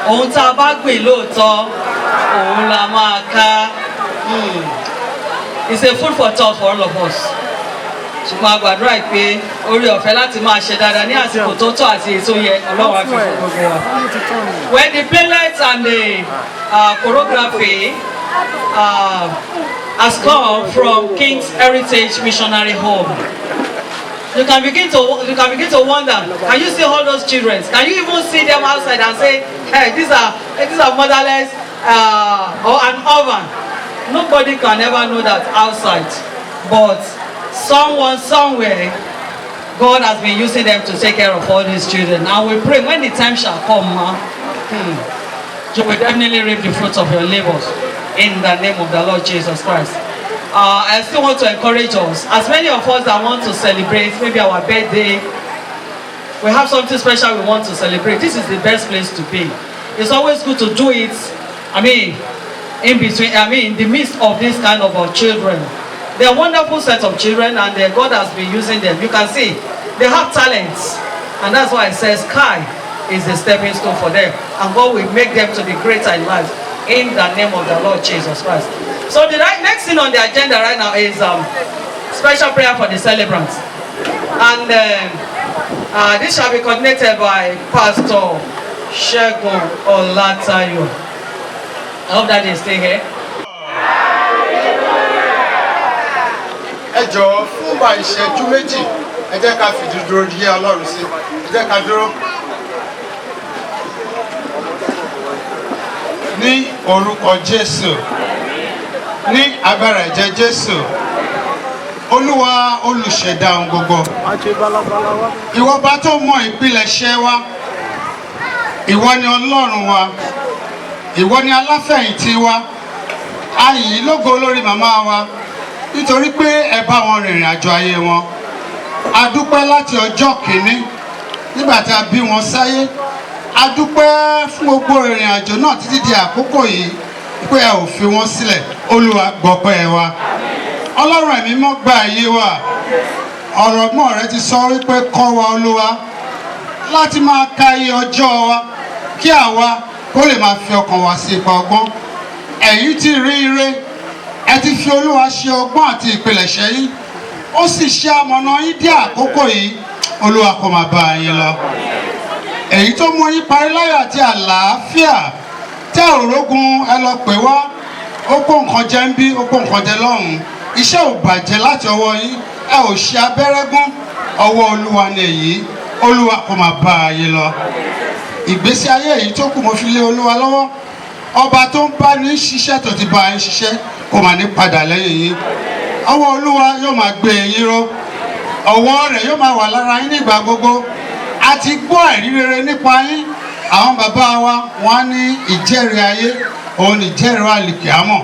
ohun tá a bá gbìn lóòótọ́ òun la máa ká. It's a food for thought for all of us. Ṣùgbọ́n a gbàdúrà pé orí ọ̀fẹ́ láti máa ṣe dáadáa ní àsìkò tó tọ́ àti èyí tó yẹ Ọlọ́run á fi fún gbogbo wa. When the playlist and the choreography has come from King's Heritage Missionary Home, you can begin to wonder, can you see all those children? Can you even see them outside and say, hey, these are motherless or an orphan? Nobody can ever know that outside, but someone somewhere, God has been using them to take care of all these children. And we pray when the time shall come, you will definitely reap the fruits of your labors in the name of the Lord Jesus Christ. I still want to encourage us, as many of us that want to celebrate maybe our birthday, we have something special we want to celebrate. This is the best place to be. It's always good to do it, in the midst of this kind of children. They're a wonderful set of children, and God has been using them. You can see they have talents, and that's why it says sky is a stepping stone for them, and God will make them to be greater in life in the name of the Lord Jesus Christ. So the next thing on the agenda right now is special prayer for the celebrants, and this shall be coordinated by Pastor Shegun Olatayo. I hope that they stay here. Ẹ jọ̀ọ́ fún bá ìṣẹ́jú méjì, ẹ jẹ́ ká fìdí dúró yé Ọlọ́run sí, ẹ jẹ́ ká dúró. Ní orúkọ Jésù, ní agbára ẹ̀jẹ̀ Jésù, Olúwa olùṣẹ̀dá ohun gbogbo. Ìwọ bá tó mọ ìpilẹ̀ṣẹ̀ wa, ìwọ ni Ọlọ́run wa, ìwọ ni aláfẹ̀yìntì wa, a yìn lógo lórí màmá wa. Nítorí pé ẹ bá wọn rìnrìn àjò ayé wọn. A dúpẹ́ láti ọjọ́ kìíní nígbà tí a bí wọn sáyé. A dúpẹ́ fún gbogbo ìrìn àjò náà títí di àkókò yìí pé ẹ ò fi wọn sílẹ̀. Olúwa gbọpẹ́ wa. Ọlọ́run ẹ̀mí mọ́ gba ayé wa. Ọ̀rọ̀ mọ́ rẹ ti sọ wípé kọ́ wa Olúwa láti máa ka iye ọjọ́ wa kí àwa kó lè máa fi ọkàn wa sí ipa ọgbọ́n. Ẹ̀yin ti rí ire. Ẹ ti fi Olúwa ṣe ọgbọ́n àti ìpilẹ̀ṣẹ̀ yín, ó sì ṣe amọ̀nà yín dé àkókò yìí. Olúwa kó máa bá yín lọ. Èyí tó mú yín parí láyọ̀ àti àlàáfíà, tẹ́ òrógun ẹ lọ pè wá, ó kó nǹkan jẹ ń bí, ó kó nǹkan jẹ lọ́hùn. Iṣẹ́ ò bàjẹ́ láti ọwọ́ yín, ẹ ò ṣe abẹ́rẹ́gún, ọwọ́ Olúwa ni èyí. Olúwa kó máa bá yín lọ. Ìgbésí ayé èyí tó kù mo fi lé Olúwa lọ́wọ́. Ọba tó ń bá ní ṣiṣẹ́ tó ti bá yín ṣiṣẹ́ kò máa ní padà lẹ́yìn yín. Ọwọ́ Olúwa yóò máa gbé yín ró. Ọwọ́ rẹ̀ yóò máa wà lára yín nígbà gbogbo. A ti gbọ́ ẹ̀rí rere nípa yín. Àwọn bàbá wa wọ́n á ní ìjẹ́rìí ayé, òun ní ìjẹ́rìí àlìkìámọ̀.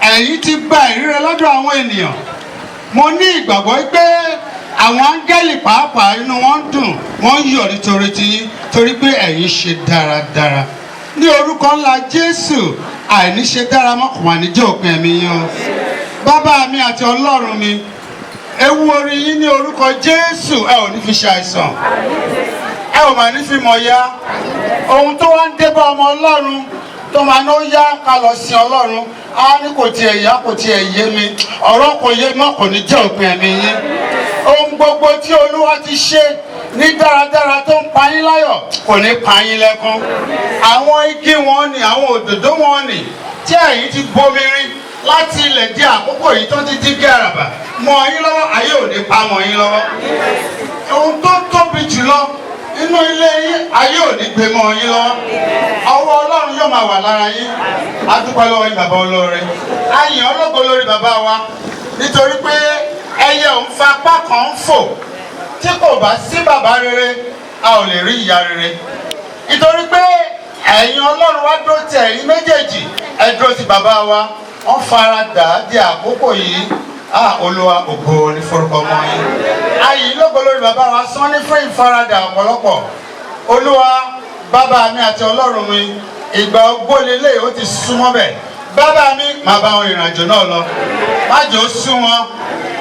Ẹ̀yin ti gba ẹ̀rí rere lọ́dọ̀ àwọn ènìyàn. Mo ní ìgbàgbọ́ pé àwọn áńgẹ́lì pàápàá inú wọn dùn, wọ́n yọ̀ nítorí tiyín, torí pé ẹ̀yin ṣe dáradára. Ní orúkọ ńlá Jésù, àìní ṣe dára mọ́ kò wà ní jẹ́ òpin ẹ̀mí yín o. Bàbá mi àti Ọlọ́run mi, ewu orí yín ní orúkọ Jésù, ẹ ò ní fi ṣàìsàn, ẹ ò mà ní fi mọ̀ ya. Ohun tó wá ń dé bá ọmọ Ọlọ́run tó máa ní ó yá ká lọ sin Ọlọ́run, á ní kò tiẹ̀ yá, kò tiẹ̀ yé mi, ọ̀rọ̀ kò yé mọ́ kò ní jẹ́ òpin ẹ̀mí yín. Ohun gbogbo tí Olúwa ti ṣe ní dáradára tó ń pa yín láyọ̀ kò ní pa yín lẹ́kún. Àwọn igi wọn ni, àwọn òdòdó wọn ni tí ẹ̀yin ti bomi rin láti ilẹ̀ di àkókò yìí tó ti di gàràbà mọ́ yín lọ́wọ́, ayé ò ní pa mọ́ yín lọ́wọ́. Ohun tó tóbi jùlọ inú ilé yín, ayé ò ní gbé mọ́ yín lọ́wọ́. Ọwọ́ Ọlọ́run yóò máa wà lára yín. A dúpẹ́ lọ́wọ́ yín bàbá olóore. A yìn ológo lórí bàbá wa nítorí pé ẹyẹ òun fa apá kan ń fò. Tí kò bá sí bàbá rere, a ò lè rí ìyá rere. Nítorí pé ẹ̀yin Ọlọ́run wá dúró ti ẹ̀yin méjèèjì, ẹ dúró ti bàbá wa, wọ́n fara dà á di àkókò yìí. Olúwa ògo ní forúkọ ọmọ yín. A yìn lógo lórí bàbá wa sán ní fún ìfaradà ọ̀pọ̀lọpọ̀. Olúwa bàbá mi àti Ọlọ́run mi, ìgbà ogbó lélẹ̀ ó ti súnmọ́ bẹ̀. Bàbá mi máa bá wọn ìrìnàjò náà lọ. Má jò ó sú wọn,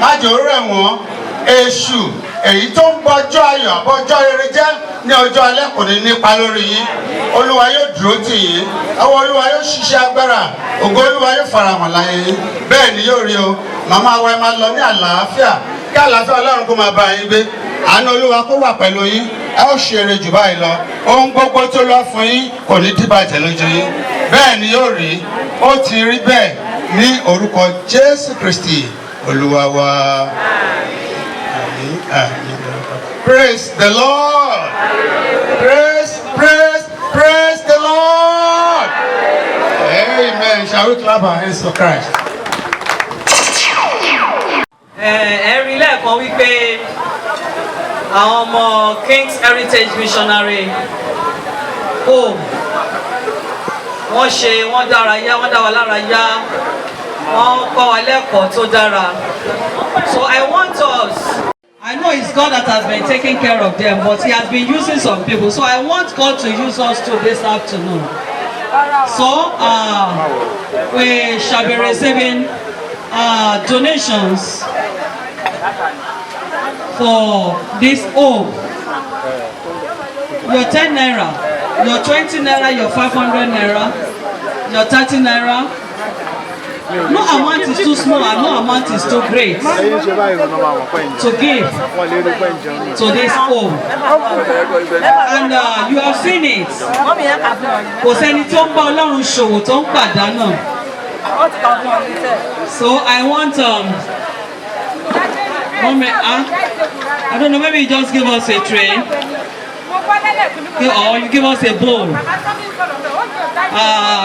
má jò ó rẹ̀ wọ́n. Èṣù èyí tó ń bọjọ́ ayọ̀ àbọ̀jọ́ rere jẹ́ ní ọjọ́ alẹ́ kò ní nípa lórí yín. Olúwa yóò dúró tì yín, ọwọ́ Olúwa yóò ṣiṣẹ́ agbára, ògo Olúwa yóò farahàn láyé yín. Bẹ́ẹ̀ ni yóò rí o. Màmá wa ẹ máa lọ ní àlàáfíà, kí àlàáfíà Ọlọ́run kó máa bá yín gbé. Àánú Olúwa kó wà pẹ̀lú yín, ẹ ó ṣe eré jù báyìí lọ. Ohun gbogbo tó lọ fún yín kò ní dìbàjẹ́ lójú yín. Bẹ́ẹ̀ ni yóò rí, ó ti rí bẹ́ẹ̀ ní orúkọ Jésù Kristi Olúwa wa. Àmín, àmín. Praise the Lord. Praise the Lord. Amen. Shall we clap our hands for Christ? Ẹ̀rí lẹ́ẹ̀kan wípé àwọn ọmọ King's Heritage Missionary Home wọ́n dára yá, wọ́n dá wa lára yá, wọ́n kọ́ wa lẹ́kọ̀ọ́ tó dára. So I want us, I know it's God that has been taking care of them, but He has been using some people. So I want God to use us too this afternoon. So we shall be receiving donations for this home. Your 10 naira, your 20 naira, your 500 naira, your 30 naira. No amount is too small and no amount is too great to give to this home. And you have seen it. Kò sẹ́ni tó ń bá Ọlọ́run ṣòwò tó ń pàdánù. So I want I don't know, maybe you just give us a tray or you give us a bowl.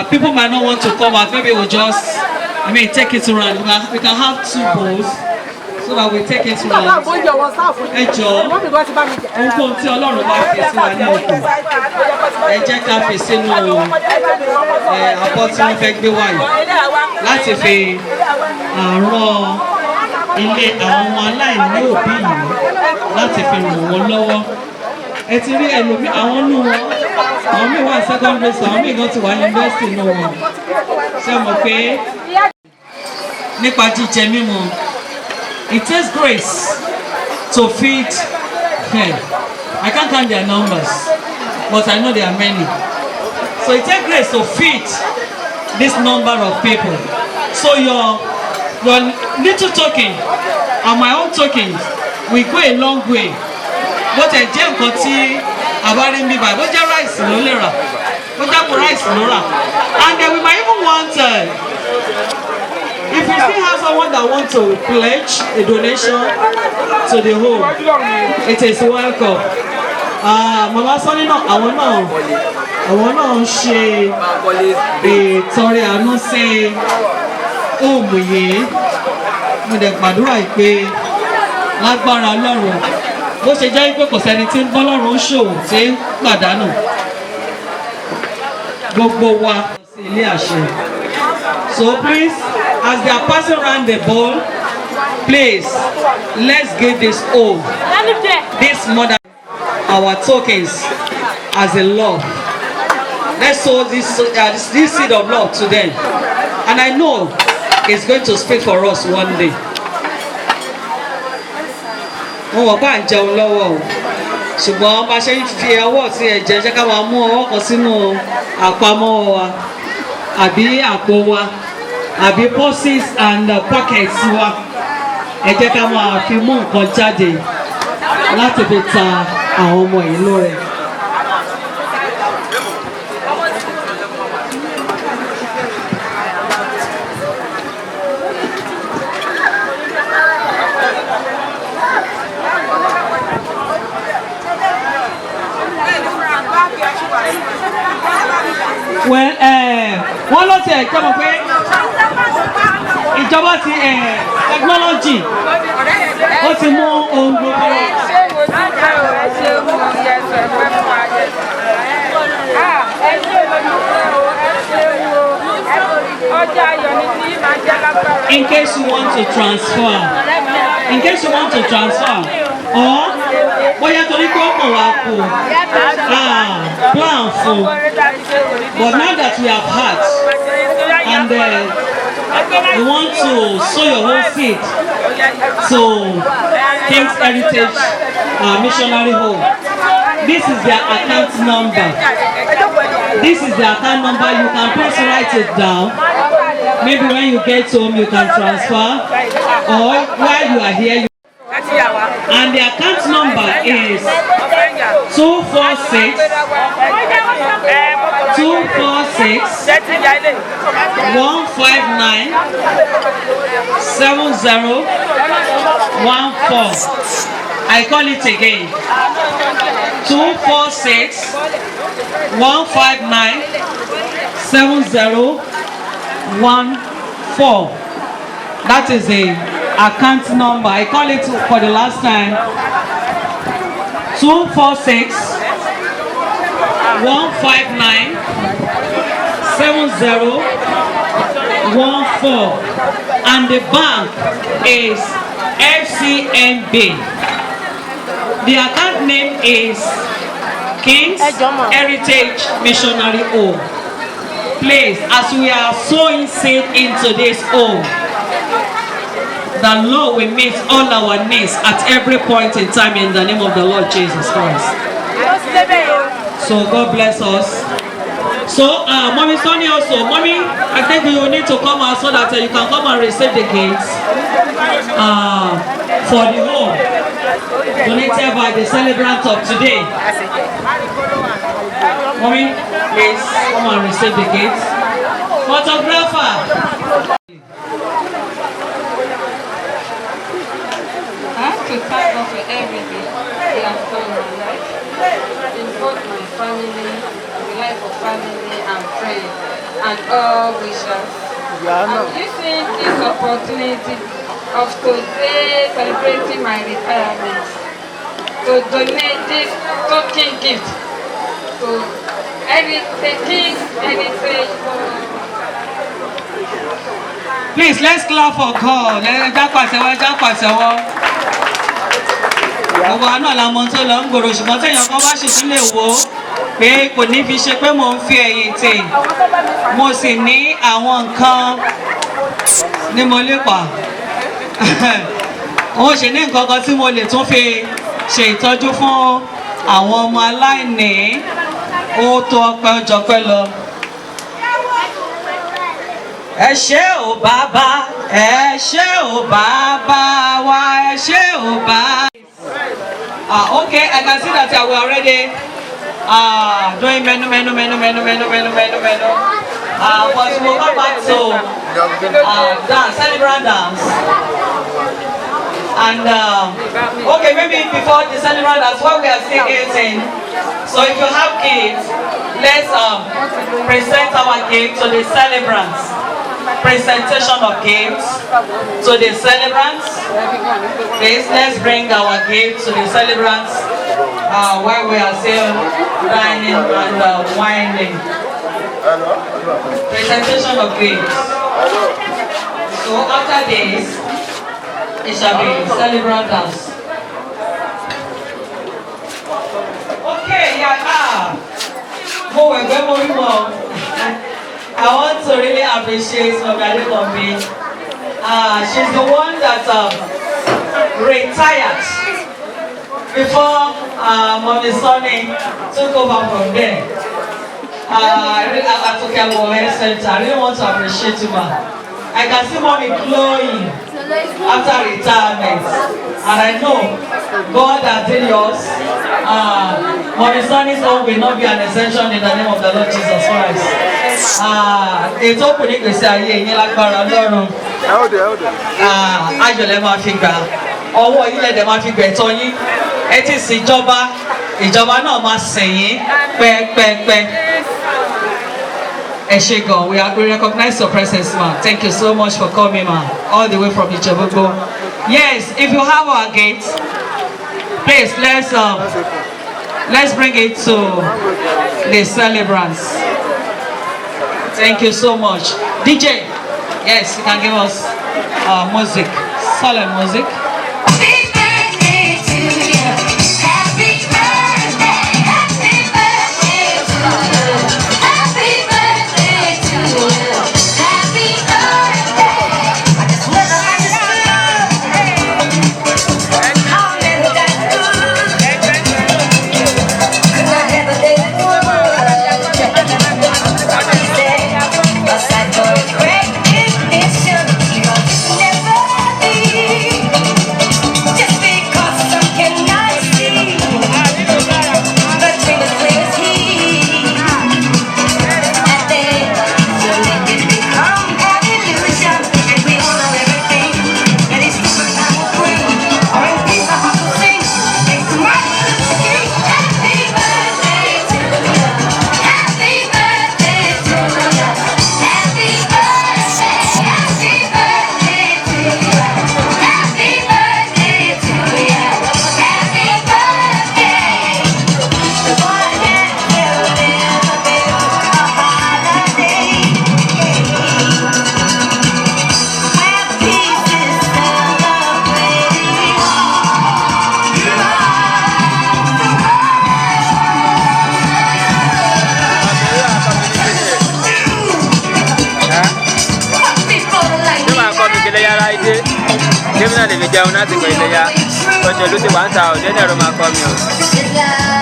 People might not want to come out, maybe we'll just take it around. We can have 2 bowls so that we take it around. Ẹ jọ̀ọ́, ohunkóhun tí Ọlọ́run bá fi sí wa ní ọkàn, ẹ jẹ́ ká fi sínú abọ́ tí wọ́n fẹ́ gbé wá yìí láti fi ràn ilé àwọn ọmọ aláìní òbí yìí láti fi ràn wọ́n lọ́wọ́. Ẹ ti rí ẹlòmí àwọn nù wọn, àwọn míì wà secondary school, àwọn míì gan ti wà university nù wọn. Ṣé mọ̀ pé nípa jíjẹ mímu, it takes grace to feed them. I can't count their numbers, but I know there are many. So it takes grace to feed this number of people. So your little token and my own tokens will go a long way. Bó tẹ̀ jẹ́ nǹkan tí àbárí ń bí báyìí, bó jẹ́ rice ló lè rà, bó jẹ́ kó rice ló rà. And then we might even want, if you still have someone that wants to pledge a donation to the home, it is welcome. Mama Sani náà, àwọn náà ń ṣe ìtọrẹ àánú sí òmù yìí. Mo dẹ̀ gbàdúrà pé lágbára Ọlọ́run, bó ṣe jẹ́ pé kò sẹ́ni tí ń bọ́ lọ́rùn ṣòwò tí ń pàdánù, gbogbo wa sí ilé àṣẹ. So please, as they are passing around the bowl, please, let's give this home, this mother, our tokens as a love. Let's sow this seed of love to them. And I know it's going to speak for us one day. Wọ́n wọ̀ bá ń jẹun lọ́wọ́ o, ṣùgbọ́n bá ṣe ń fi ọwọ́ sí ẹ̀jẹ̀ jẹ́ ká máa mú ọwọ́ kan sínú àpamọ́ wa àbí àpò wa àbí purses and pockets wa. Ẹ jẹ́ ká máa fi mú nǹkan jáde láti fi ta àwọn ọmọ yìí lọ́rẹ. Wọ́n ló ti ẹ̀jọ́ mọ̀ pé ìjọba ti technology ó ti mú ohun gbogbo. In case you want to transfer, or bóyá torí pé ọkàn wa kù plan fún, but now that we have had and you want to sow your whole seed to King's Heritage Missionary Home, this is their account number. This is the account number. You can please write it down. Maybe when you get home, you can transfer, or while you are here. And the account number is 246 159 7014. I call it again. 246 159 7014. That is the account number. I call it for the last time. 246 159 7014. And the bank is FCMB. The account name is King's Heritage Missionary Home. Please, as we are sowing seed into this home, the Lord will meet all our needs at every point in time in the name of the Lord Jesus Christ. So God bless us. So, Mommy Sonny also, Mommy, I think you need to come out so that you can come and receive the gifts for the home donated by the celebrant of today. Mommy, please come and receive the gifts. Photographer. I have to thank God for everything He has done in my life, in both my family, the life of family and friends, and all wishers. I'm using this opportunity of today celebrating my retirement to donate this token gift to King's Heritage. Please, let's clap for God. Gbogbo àná la mọ tó lọ ń gbòòrò ṣùgbọ́n téèyàn kan bá sì tún lè wò ó pé kò ní fi ṣe pé mò ń fi ẹ̀yìn tì mo sì ní àwọn nǹkan ní mo lè pa mo sì ní nǹkan kan tí mo lè tún fi ṣe ìtọ́jú fún àwọn ọmọ aláìní ó tó ọpẹ́ ọjọ́pẹ́ lọ. Ẹ ṣé o bàbá, ẹ ṣé o bàbá wa, ẹ ṣé o bàbá. Okay, I can see that we are already doing menu. But we'll come back to dance, celebrant dance. And okay, maybe before the celebrant dance, while we are still eating, so if you have kids, let's present our gift to the celebrants. Presentation of gifts to the celebrants. Please, let's bring our gifts to the celebrants while we are still dining and whining. Presentation of gifts. So after this, it shall be celebrant dance. Okay, yeah. I want to really appreciate Mogade Gombe. She's the one that retired before Mommy Sonny took over from there. I took care of her center. I really want to appreciate you, ma. I can see Mommy glowing after retirement, and I know God has done yours. Mommy Sonny's home will not be an exception in the name of the Lord Jesus Christ. Ètò kò ní gbèsè ayé yín lágbára Ọlọ́run. Ayọ̀lẹ̀ máa fi gbà, ọwọ́ ilẹ̀ dẹ̀ máa fi gbẹ̀tọ́ yín. Ẹ ti sìn ìjọba náà máa sìn yín pẹ́pẹ́pẹ́. Ẹ ṣé gan, we recognize your presence, ma. Thank you so much for coming, ma, all the way from Ijebu. Yes, if you have our gate, please let's bring it to the celebrants. Thank you so much. DJ, yes, you can give us music, solemn music. Happy birthday to you. Happy birthday. Happy birthday to you. Happy birthday to you. Happy birthday. kébí náà lè fi jẹun láti pè ilé ya òṣèlú ti wà ń ta òde ní ẹ̀rọ máa kọ́ mi o.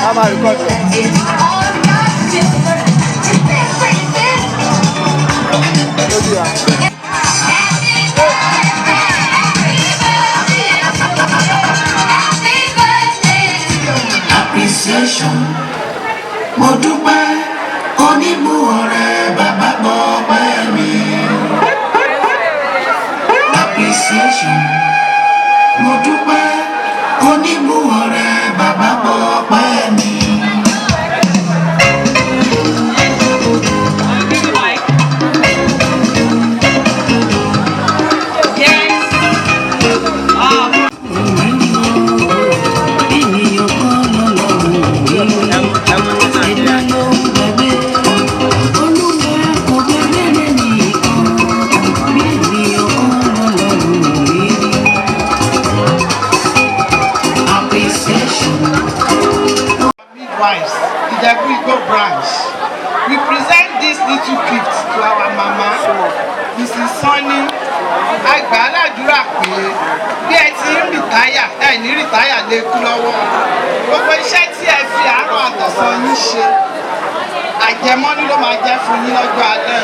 a máa rí kọ́ọ̀tù. Appreciation. Mo dúpẹ́ onímú ọ̀rẹ́ bàbá gbọ́ ọpẹ́ mi. Appreciation. Mo dúpẹ́ onímú ọ̀rẹ́ bàbá gbọ́ ọpẹ́ mi. Wives, Ijebu Igbo branch. We present this little gift to our mama, Mrs. Sunny. Àgbà aládùúrà pé bí ẹ ti ń rìtáyà, ẹ ní rìtáyà lè kú lọ́wọ́. Gbogbo iṣẹ́ tí ẹ fi àárọ̀ àtọ̀sán yín ṣe, àjẹmọ́nú ló máa jẹ́ fún yín lọ́jọ́ alẹ́.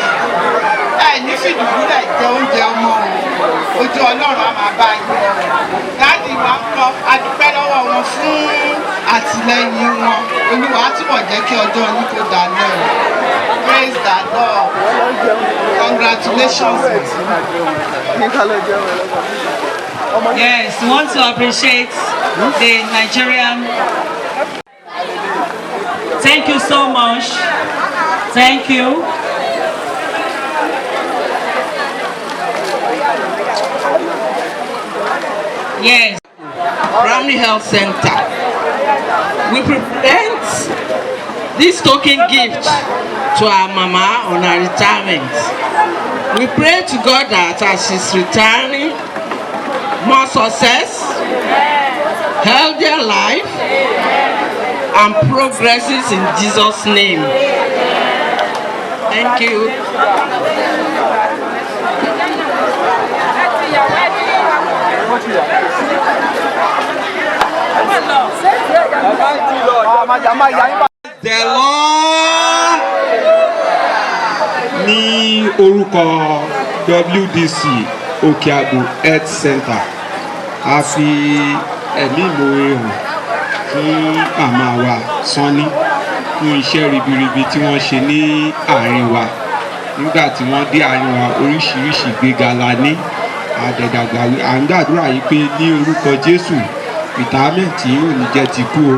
Ẹ ní fìdúgbúlẹ̀ jẹ oúnjẹ ọmọ o. Ojú Ọlọ́run á máa bá yín lọ. Dáàdì wa ń kọ́ adúpẹ́ lọ́wọ́ wọn fún àtìlẹ́yìn wọn. Olúwa á túbọ̀ jẹ́ kí ọjọ́ yín kó dalẹ̀ o. Praise the Lord. Congratulations. Yes, we want to appreciate the Nigerian. Thank you so much. Thank you. Yes. Primary Health Center. We present this token gift to our mama on her retirement. We pray to God that as she's retiring, more success, healthier life, and progresses in Jesus' name. Thank you. The Lord ní orúkọ WDC Òkè-Àgbò Health Center a fi ẹ̀mí ìmoore hàn fún màmá wa Sanni fún iṣẹ́ ribiribi tí wọ́n ṣe ní àárín wa nígbà tí wọ́n dé àárín wa oríṣiríṣi ìgbéga la ní àdẹ̀dàgbà à ń gbàdúrà yìí pé ní orúkọ Jésù ìtàmẹ́ǹtì ò ní jẹ́ ti kú o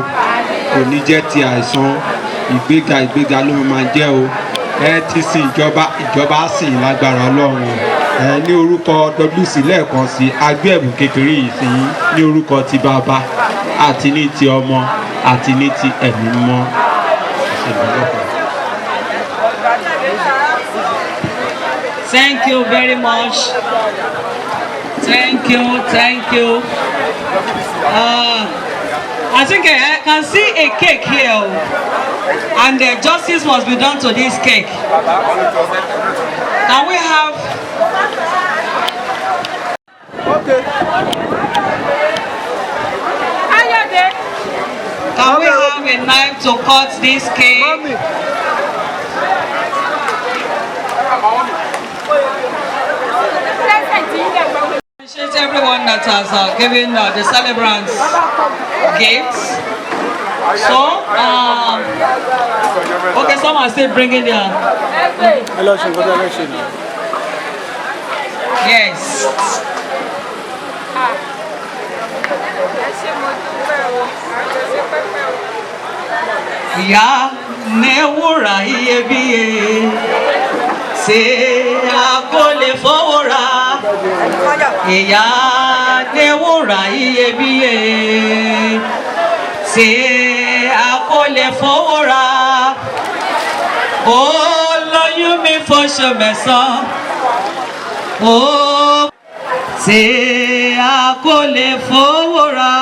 kò ní jẹ́ ti àìsàn ìgbéga ló máa jẹ́ o ẹ ti sin ìjọba sìn lágbára Ọlọ́run ẹ ní orúkọ WC lẹ́ẹ̀kan sí agbé ẹ̀bùn kékeré yìí sí ní orúkọ ti bàbá àti ní ti ọmọ àti ní ti ẹ̀mí mímọ́. Thank you very much. Thank you. I think I can see a cake here, and justice must be done to this cake. Can we have? Okay. Can we have a knife to cut this cake? Mommy. Appreciate everyone that has given the celebrants gifts. So, okay, some are still bringing their. Yes. Ya ne wúrà iyebíye ṣe a kò lè fowó rà. Ìyá ne wúrà iyebíye ṣe a kò lè fowó rà. Ó lóyún mi fóṣù mẹ́sàn-án. Ó ṣe a kò lè fowó rà.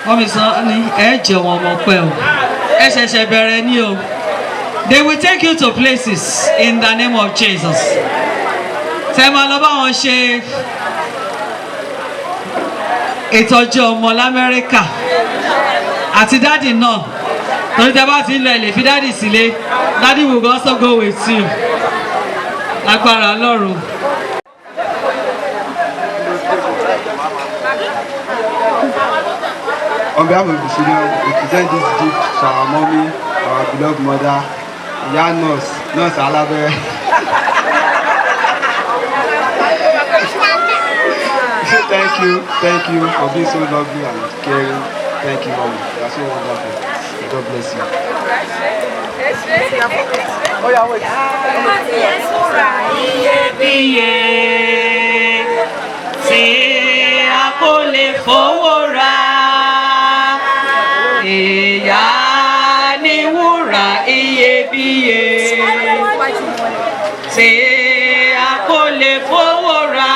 Wọ́n mi sọ ní ẹ jẹ̀wọ̀n ọmọ pẹ́ o, ẹ ṣẹ̀ṣẹ̀ bẹ̀rẹ̀ ní o. They will take you to places in the name of Jesus. tẹ́ máa lọ bá wọn ṣe ìtọ́jú ọmọ l'Amẹ́ríkà àti dádì náà torí tẹ́ bá ti ń lọ ẹ lè fi dádì sílé dádì will also go with you lágbára Ọlọ́run. On behalf of the children, we present this gift to our mommy, our beloved mother, Iya Nurse Alabere. Thank you for being so lovely and caring. Thank you, mommy. You are so wonderful. God bless you. Oh yeah, wait. Tí a kò lè fowó rà, ìyá ni wúrà iyebíye. Tí a kò lè fowó rà,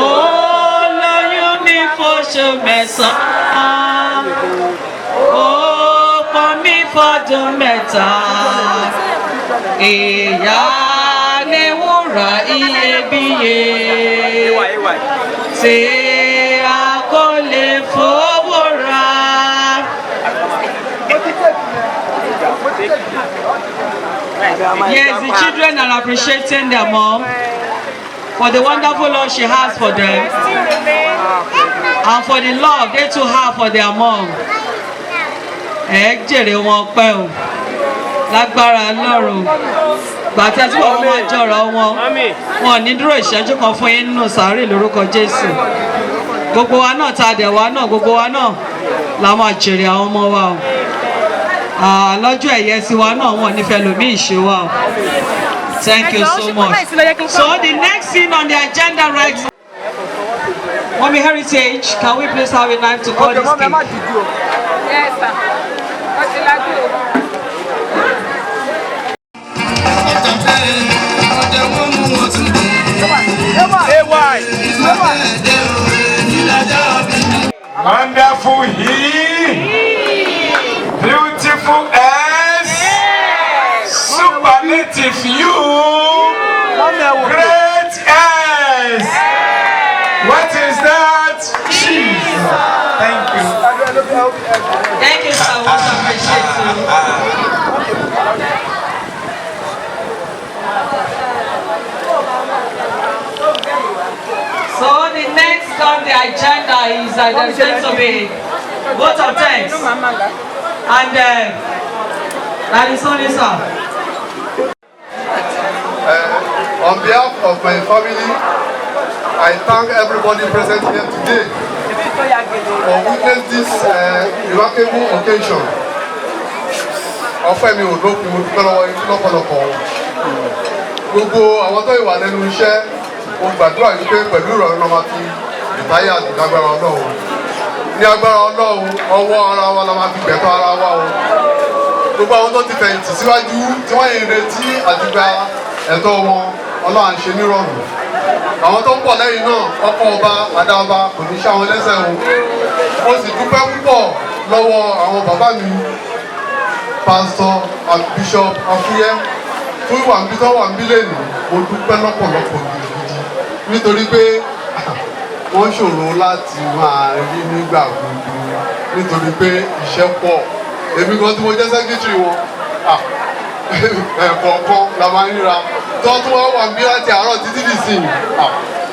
olóyún ní fóṣù mẹ́sàn-án, ó pọn mí fọ́dún mẹ́ta. Ìyá ni wúrà iyebíye tí a kò lè fowó rà. Yes, the children are appreciating their mom for the wonderful love she has for them and for the love they too have for their mom. Ẹ jèrè wọn pẹ́ o lágbára Ọlọ́run gbàtẹ́ tí wọ́n máa jọ̀rọ̀ wọn ní dúró ìṣẹ́jú kan fún yín nínú sàárè lórúkọ Jésù. Gbogbo wa náà ta dẹ̀ wá náà gbogbo wa náà la máa jèrè àwọn ọmọ wa o. Lọ́jọ́ ẹ̀yẹ sí wa náà wọ́n nífẹ̀ẹ́ lómi ìṣe wa o. Thank you so much. So the next thing on the agenda right now, Mommy Heritage, can we please have a knife to cut this cake? Yes, sir. What you like to do? Wonderful He, beautiful as, superlative You, great as. What is that? Jesus. Thank you. Thank you, sir. We appreciate you. So the next on the agenda is there's going to be vote of thanks. And that is only sir. On behalf of my family, I thank everybody present here today for witness this remarkable occasion. Ọpẹ́ mi ò lópin, mo dúpẹ́ lọ́wọ́ yín lọ́pọ̀lọpọ̀. Gbogbo àwọn tó ìwà lẹ́nu iṣẹ́, mo gbàdúrà yìí pé pẹ̀lú ìrọ̀rùn náà máa fi ìtayé àti lágbára Ọlọ́run. Ní agbára Ọlọ́run, ọwọ́ ara wa la máa fi gbẹ̀tọ́ ara wa o. Gbogbo àwọn tó ti fẹ̀yìntì síwájú tí wọ́n yìí retí àti gba ẹ̀tọ́ wọn, Ọlọ́run ṣe nírọ̀rùn. Àwọn tó ń pọ̀ lẹ́yìn náà, ọkọ̀ ọba, àdá ọba kò ní ṣá wọn lẹ́sẹ̀ o. Mo sì dúpẹ́ púpọ̀ lọ́wọ́ àwọn bàbá mi, Pastor and Bishop Afúyẹ́, fún ìwà níbi tó wà ń bí lẹ́nu. Mo dúpẹ́ lọ́pọ̀lọpọ̀ gidigidi nítorí pé wọ́n ṣòro láti máa rí nígbà gbogbo nítorí pé iṣẹ́ pọ̀. Èmi kan tí mo jẹ́ sẹ́kítírì wọn, ẹ̀kọ̀ọ̀kan la máa ń ríra. Tọ́tún wá wà bí láti àárọ̀ títí dì sí i.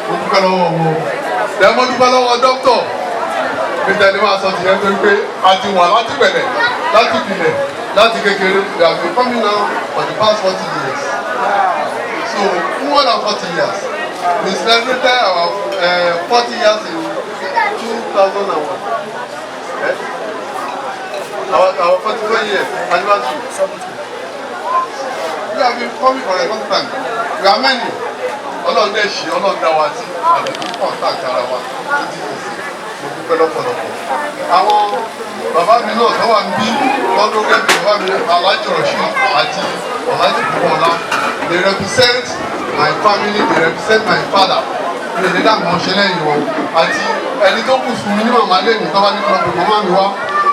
Mo dúpẹ́ lọ́wọ́ wọn. Ẹ mo dúpẹ́ lọ́wọ́ dókítọ̀. Peter ní máa sọ ti yẹn pé a ti wà láti bẹ̀rẹ̀, láti bìlẹ̀, láti kékeré. We have been coming now for the past 40 years. So more than 40 years. We celebrated our 40 years in 2001. Our 44 years anniversary. We have been coming for a long time. We are many. Ọlọ́run dẹ̀ ṣe Ọlọ́run dá wa sí àdéhùn contact ara wa títí kò sí. Mo dúpẹ́ lọ́pọ̀lọpọ̀. Àwọn bàbá mi náà tó wà ń bí lọ́dún gẹ́gẹ́ bàbá mi Alhaji Rasheed àti Alhaji Bukola. They represent my family, they represent my father. Mi ò lè dá àwọn ṣe lẹ́yìn wọn. Àti ẹni tó kù fún mi ní màmá lẹ́yìn tó bá ní kọ́ pé màmá mi wá.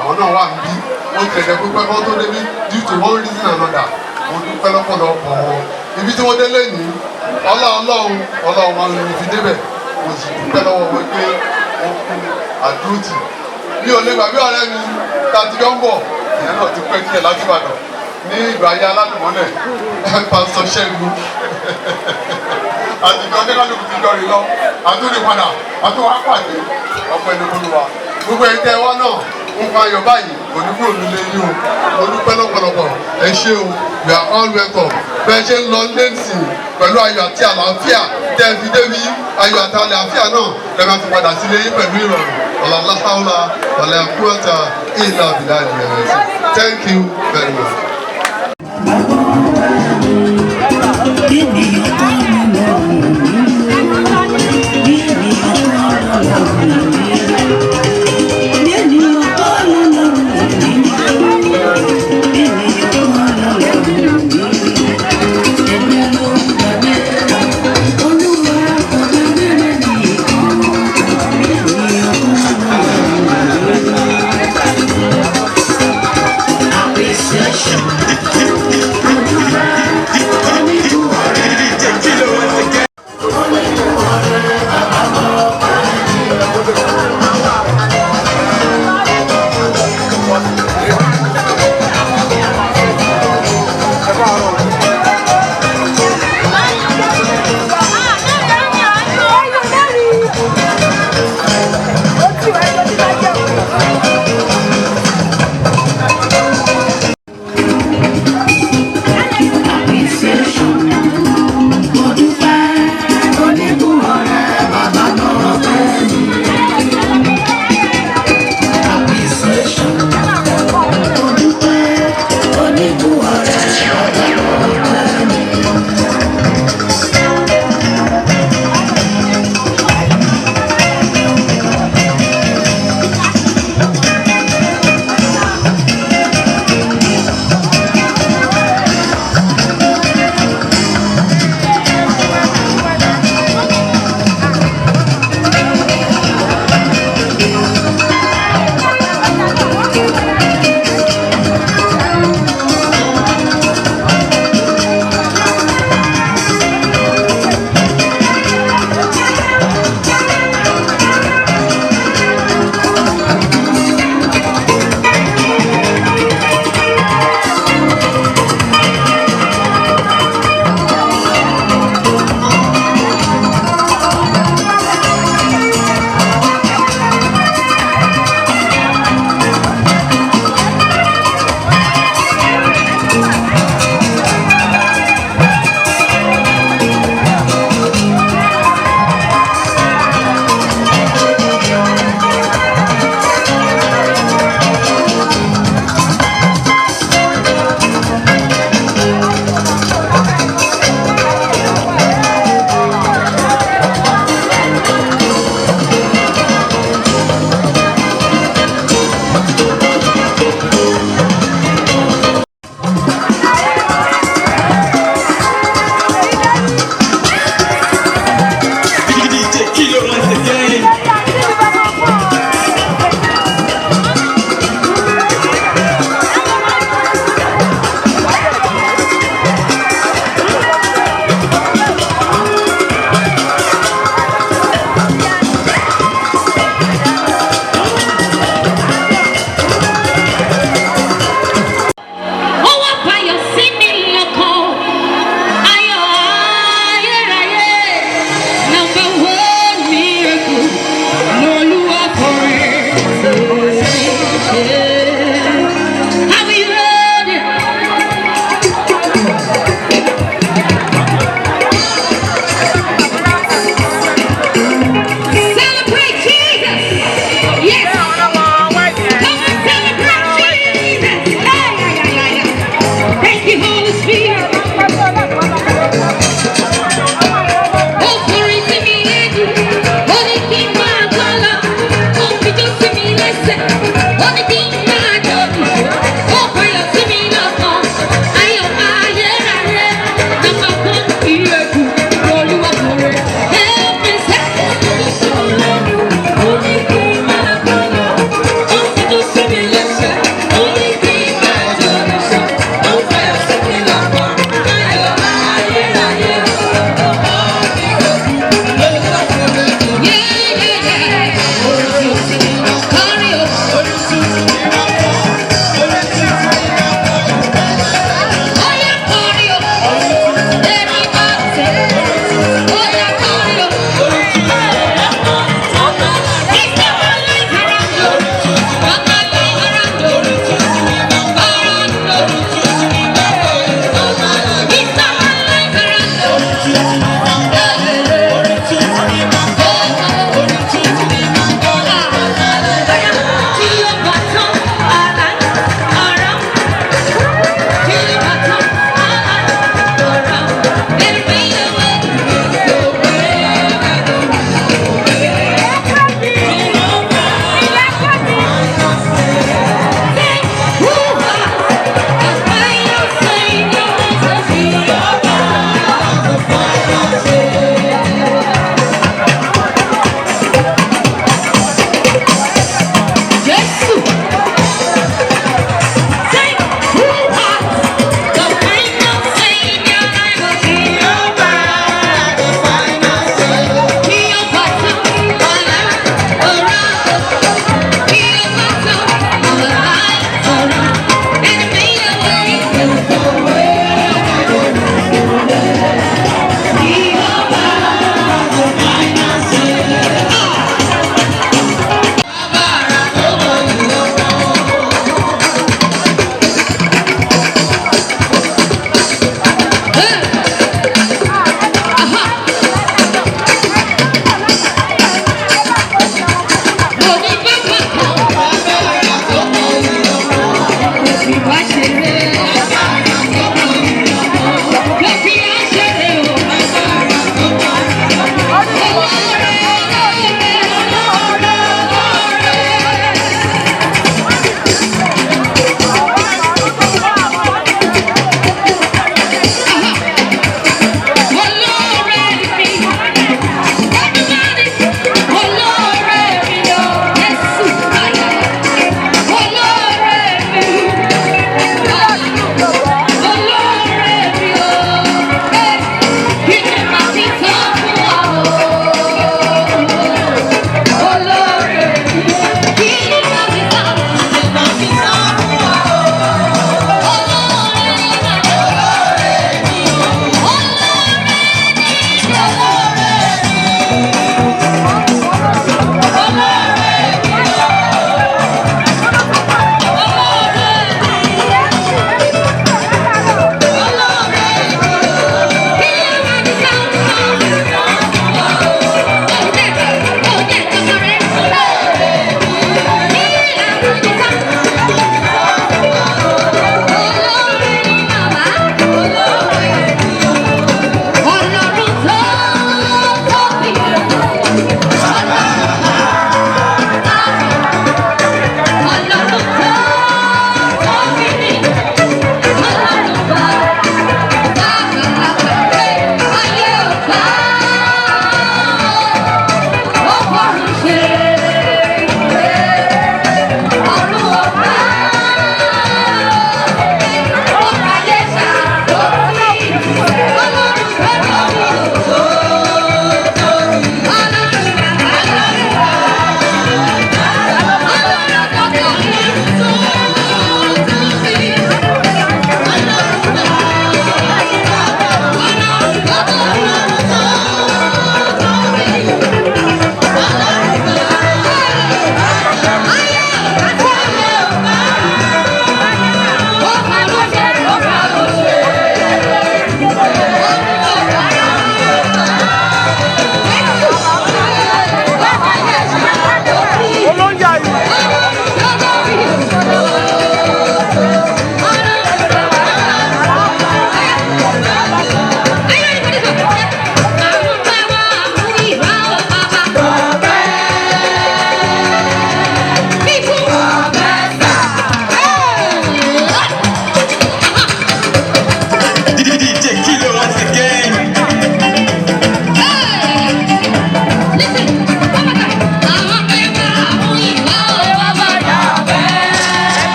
Àwọn náà wà ń bí. Ó tẹ̀lé pípẹ́ kọ́ tó débi due to one reason or another. Mo dúpẹ́ lọ́pọ̀lọpọ̀ wọn. ibi tí wọ́n dé lẹ́yìn ọlọ́run máa ń fi débẹ̀ mo sì dúpẹ́ lọ́wọ́ wọn pé wọ́n kún àdúrótì mi ò lè gbàgbé ọ̀rẹ́ mi tá a ti jọ ń bọ̀ ìyẹn náà ti pẹ́ díẹ̀ láti Ìbàdàn ní ìgbà ayé aládùmọ́lẹ̀ pásítọ̀ Ṣẹ́gun àtijọ́ nígbàdùn ti jọ rí lọ àtúndì padà àtúwà pàdé ọ̀pọ̀ ẹni olúwa gbogbo ẹ̀yin tẹ́ wá náà nǹkan ayọ̀ báyìí kò ní kúrò nílé yín o mo dúpẹ́ lọ́pọ̀lọpọ̀ ẹ ṣé o we are all welcome bẹ́ẹ̀ ṣe ń lọ lẹ́sìn pẹ̀lú ayọ̀ àti àlàáfíà tẹ́ ẹ fi débi ayọ̀ àti àlàáfíà náà lẹ́ máa fi padà sílé yín pẹ̀lú ìrọ̀rùn ọ̀làláhàlà ọ̀làkúọ̀tà ìlà àbílà ìrẹ̀lẹ̀ thank you very much. Appreciation.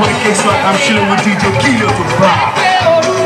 4K swag, I'm chilling with DJ Kilo to Brown. Oh,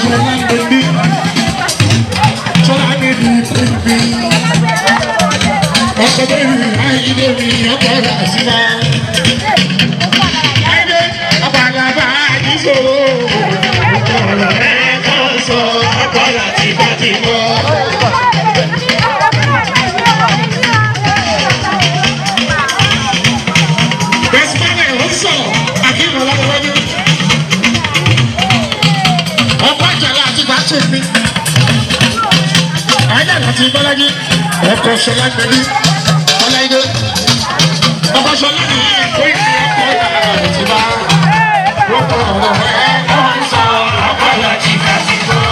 Ṣọlá Bèbí, Ṣọlá Bèbí Bèbí. Ọkọ bẹ́ẹ̀ni Ayídé mi ọkọ rà síra. Ayídé àbàlàbà àdìsòro. Ọkọ rẹ̀ kọ́ sọ ọkọ rà tìbátìbọ̀. Bẹ́sìmọ́lẹ̀ ó sọ̀rọ̀ àkínú ọlọ́wọ́dún. Ọkọ àjàlá àti bàtò mi. Àjàlá àti Bọ́lájí. Ọkọ Ṣọlá Bèbí. Ọláìdé. Ọkọ Ṣọlá ní ẹ̀kọ́ ìfẹ́ ọkọ ìyàrá ti bá. Ọkọ rẹ̀ kọ́ sọ ọkọ rà tìbátìbọ̀.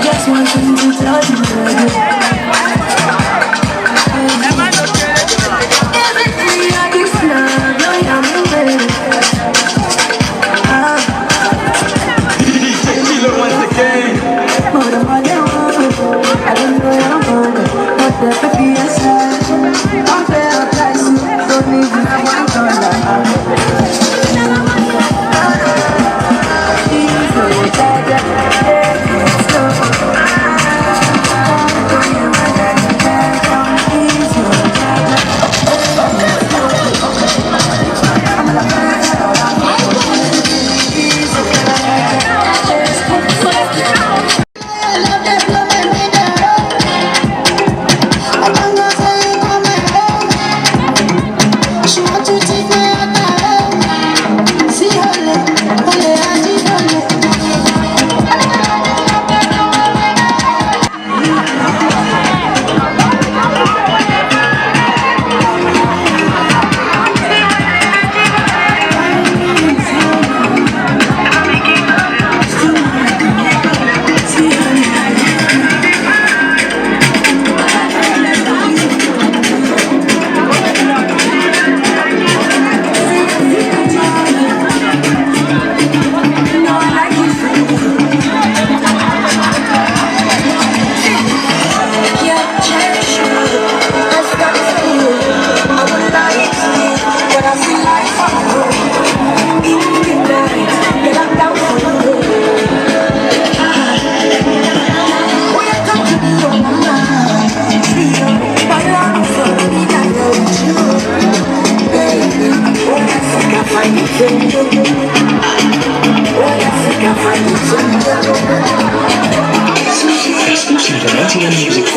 Just want to tell you ATM Music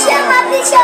Chama, bicho.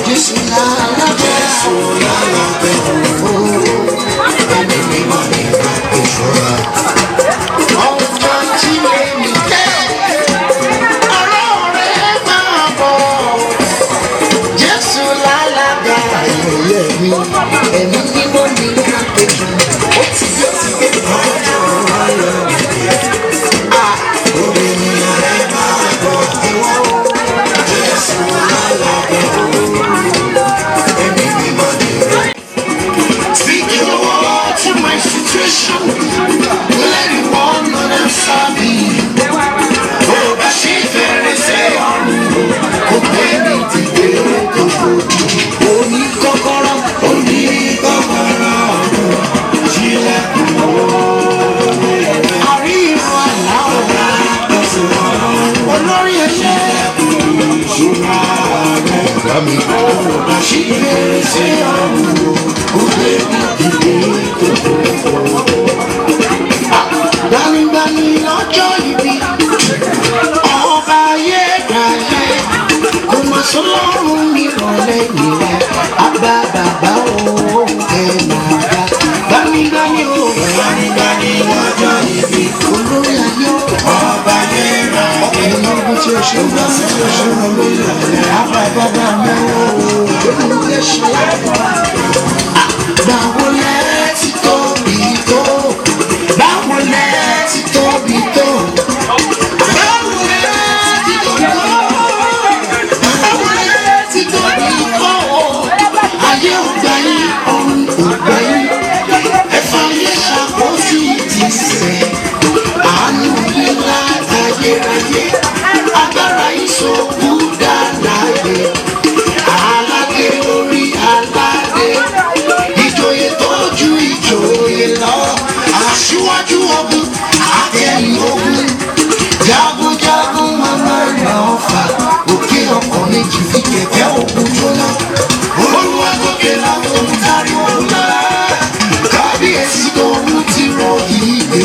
Jésù lálábẹ́ ẹni mímọ́ ní ìṣọ́ra. Ọjọ́ tí èmi jẹ́ ọ̀rọ̀ rẹ̀ máa bọ̀. Jésù lálábẹ́ ẹ̀yẹ mi ẹni mímọ́ ní ìṣọ́ra. Ó ti gbé ọjọ́ ayọ̀ mi. Orí mi rẹ̀ máa bọ̀ ìwọ́. Jésù lálábẹ́ ẹni mímọ́ ní ìṣọ́ra. Speaking the word to my situation, let it one on and me. Oh, but she very say on oh, baby, only kokoro, she let me know. Are you allowed? Olórí ẹ̀ṣẹ̀, oh, but she very say on oh, baby, gbanigbani lọ́jọ́ ìbí ọba ayé gbàyè kò má sọ lọ́rùn mi rọ̀lẹ́ ìrẹ́ àgbà bàbá o ẹ̀ máa ga gbanigbani o gbanigbani lọ́jọ́ ìbí olórí ayé ọba ayé gbàyè ẹ̀yìn ọdún tí o ṣe ń bá sí o ṣe ń lọ ìrọ̀lẹ́ àgbà bàbá mi o èmi lè ṣe láìpẹ́ báwo lẹ́ ti tóbi tó. Báwo lẹ ti tóbi tó? Báwo lẹ ti tóbi tó? Báwo lẹ ti tóbi tó? Ayé ò gbà yín, ọ̀run ò gbà yín. Ẹ̀fọn yẹn ṣàkóso ti sẹ̀. Àánú yín látayérayé. Agbára yín ṣòkú dá láyé. Aládé orí aládé. Ìjòyè tó ju ìjòyè lọ. Aṣíwájú ogun, akẹ́yìn ogun, jagunjagun mama ìlà ọ̀fà, òkè ọkọ̀ méjì fi kẹ̀kẹ́ ogun jóná. Olúwa gòkè láwọn tariwo ńlá, kábíyèsí tó mú ti rọ ìgbé.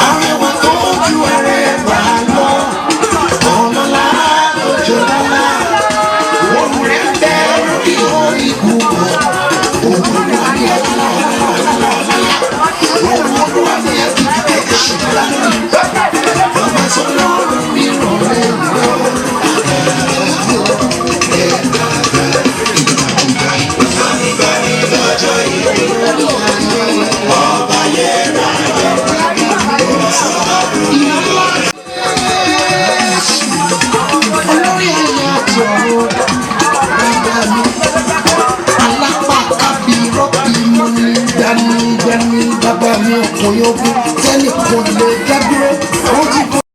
Arẹwà tó ju arẹwà lọ, ọlọ́lá lójó lọ́lá. Òun rẹ̀ ń bẹ lórí orí gbogbo, òun ló ní ọlọ́lá. Bàbá mi ọkùnrin ogun tẹ́nìkan lè dá dúró.